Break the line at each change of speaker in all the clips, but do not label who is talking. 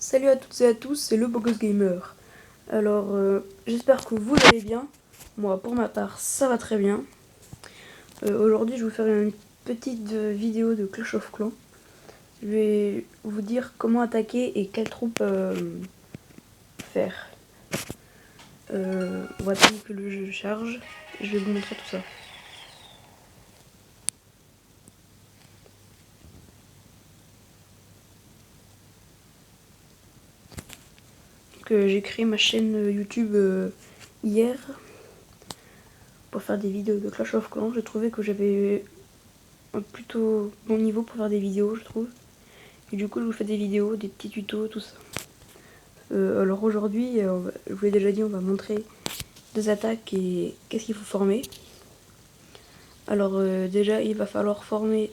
Salut à toutes et à tous, c'est le Bogos Gamer. Alors, j'espère que vous allez bien. Moi, pour ma part, ça va très bien. Aujourd'hui, je vais vous faire une petite vidéo de Clash of Clans. Je vais vous dire comment attaquer et quelle troupe faire. On va attendre que le jeu charge et je vais vous montrer tout ça. J'ai créé ma chaîne YouTube hier pour faire des vidéos de Clash of Clans. J'ai trouvé que j'avais un plutôt bon niveau pour faire des vidéos, je trouve. Et du coup, je vous fais des vidéos, des petits tutos, tout ça. Alors aujourd'hui, je vous l'ai déjà dit, on va montrer des attaques et qu'est-ce qu'il faut former. Alors déjà, il va falloir former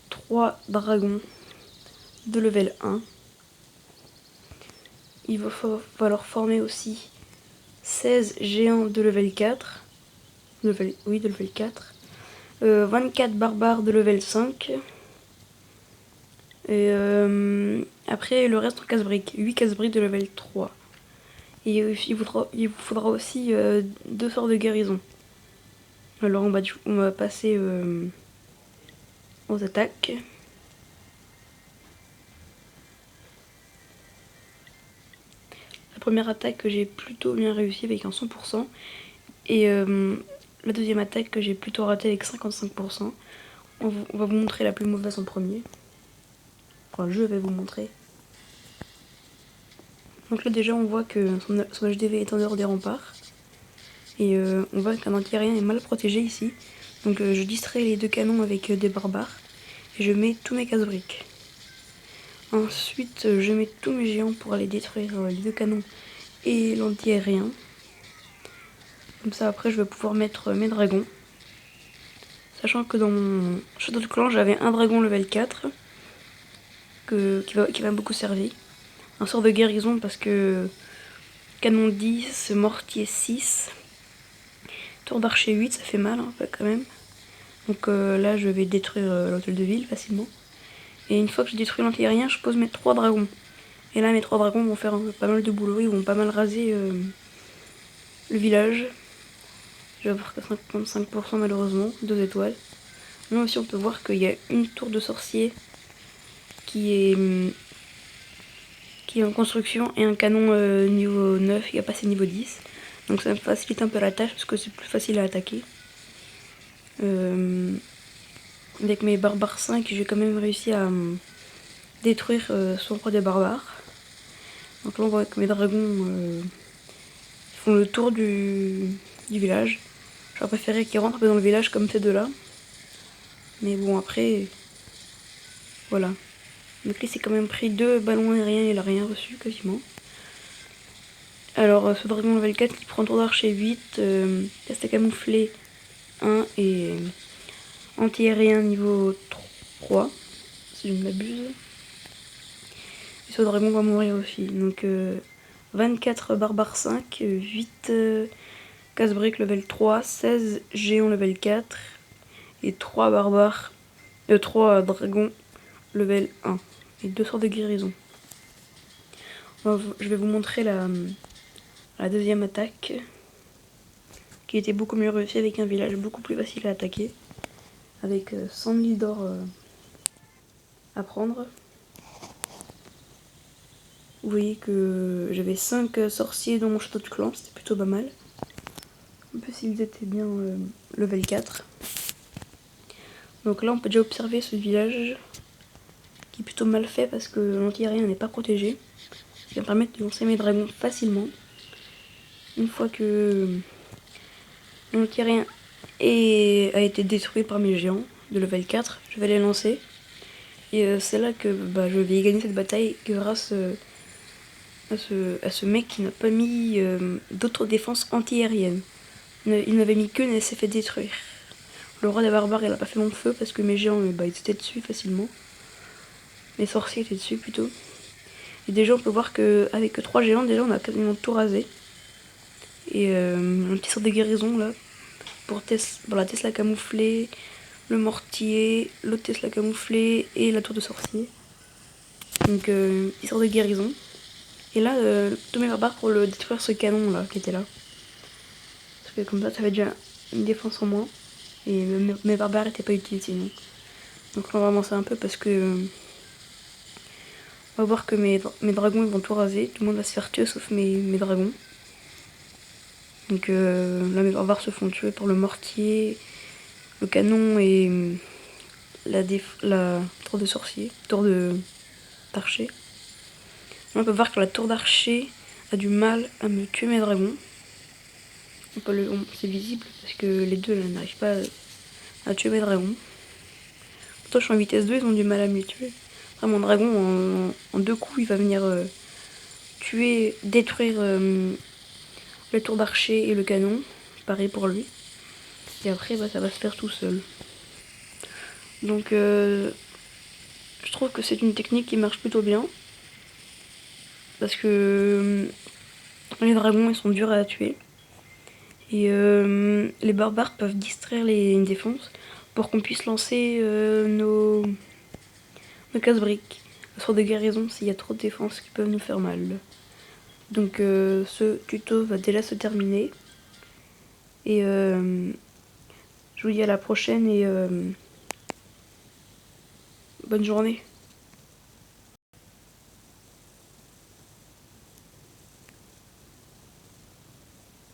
3 dragons de level 1. Il va falloir former aussi 16 géants de level 4. De level 4. 24 barbares de level 5. Et après, le reste en casse-briques. 8 casse-briques de level 3. Et il vous faudra aussi 2 sorts de guérison. Alors on va passer aux attaques. La première attaque que j'ai plutôt bien réussi avec un 100%. Et la deuxième attaque que j'ai plutôt raté avec 55%. On va vous montrer la plus mauvaise en premier. Enfin, je vais vous montrer. Donc là déjà on voit que son HDV est en dehors des remparts. Et on voit qu'un anti-aérien est mal protégé ici. Donc je distrais les 2 canons avec des barbares. Et je mets tous mes casse-briques. Ensuite je mets tous mes géants pour aller détruire les 2 canons et l'anti-aérien. Comme ça après je vais pouvoir mettre mes dragons. Sachant que dans mon château de clan j'avais un dragon level 4 qui m'a beaucoup servi. Un sort de guérison parce que canon 10, mortier 6, tour d'archer 8, ça fait mal quand même. Donc là je vais détruire l'hôtel de ville facilement. Et une fois que j'ai détruit l'anti-aérien, je pose mes 3 dragons. Et là mes 3 dragons vont faire pas mal de boulot, ils vont pas mal raser le village. Je vais avoir que 55% malheureusement, 2 étoiles. Là aussi on peut voir qu'il y a une tour de sorcier qui est en construction et un canon niveau 9 qui a passé niveau 10. Donc ça me facilite un peu la tâche parce que c'est plus facile à attaquer. Avec mes barbares 5, j'ai quand même réussi à détruire son roi des barbares. Donc là on voit que mes dragons font le tour du village. J'aurais préféré qu'ils rentrent dans le village comme ces deux-là. Mais bon, après, voilà. Donc là, c'est quand même pris 2 ballons aériens et il a rien reçu quasiment. Alors, ce dragon level 4 qui prend tour d'archer 8, test à camoufler 1 et anti-aérien niveau 3, si je ne m'abuse. Et ce dragon va mourir aussi. Donc, 24 barbares 5, 8 casse-briques level 3, 16 géants level 4 et 3 barbares, 3 dragons level 1 et 2 sorts de guérison. Je vais vous montrer la deuxième attaque qui était beaucoup mieux réussie avec un village beaucoup plus facile à attaquer avec 100 000 d'or à prendre. Vous voyez que j'avais 5 sorciers dans mon château de clan, c'était plutôt pas mal. En plus ils étaient bien level 4. Donc là on peut déjà observer ce village qui est plutôt mal fait parce que l'anti-aérien n'est pas protégé. Ce qui va me permettre de lancer mes dragons facilement. Une fois que l'anti-aérien a été détruit par mes géants de level 4, je vais les lancer. Et c'est là que je vais gagner cette bataille grâce à ce mec qui n'a pas mis d'autres défenses anti-aériennes. Il n'avait mis qu'une et s'est fait détruire. Le roi des barbares il a pas fait long feu parce que mes géants ils étaient dessus facilement. Mes sorciers étaient dessus plutôt. Et déjà on peut voir qu'avec 3 géants déjà on a quasiment tout rasé. Et un petit sort de guérison là pour la Tesla camouflée, le mortier, le Tesla camouflé et la tour de sorcier. Donc histoire de guérison. Et là, tous mes barbares pour le détruire ce canon là qui était là. Parce que comme ça fait déjà une défense en moins. Et mes barbares n'étaient pas utiles sinon. Donc là on va avancer un peu parce que on va voir que mes dragons ils vont tout raser. Tout le monde va se faire tuer sauf mes dragons. Donc là mes barbares se font tuer par le mortier, le canon et la tour de sorcier, tour d'archer. On peut voir que la tour d'archer a du mal à me tuer mes dragons. C'est visible parce que les deux n'arrivent pas à tuer mes dragons. Pourtant je suis en vitesse 2, ils ont du mal à me tuer. Après, mon dragon en 2 coups il va venir détruire la tour d'archer et le canon. Pareil pour lui. Et après ça va se faire tout seul. Donc je trouve que c'est une technique qui marche plutôt bien. Parce que les dragons ils sont durs à tuer. Et les barbares peuvent distraire les défenses pour qu'on puisse lancer nos casse-briques. Sur des guérisons s'il y a trop de défenses qui peuvent nous faire mal. Donc ce tuto va déjà se terminer. Et je vous dis à la prochaine et bonne journée.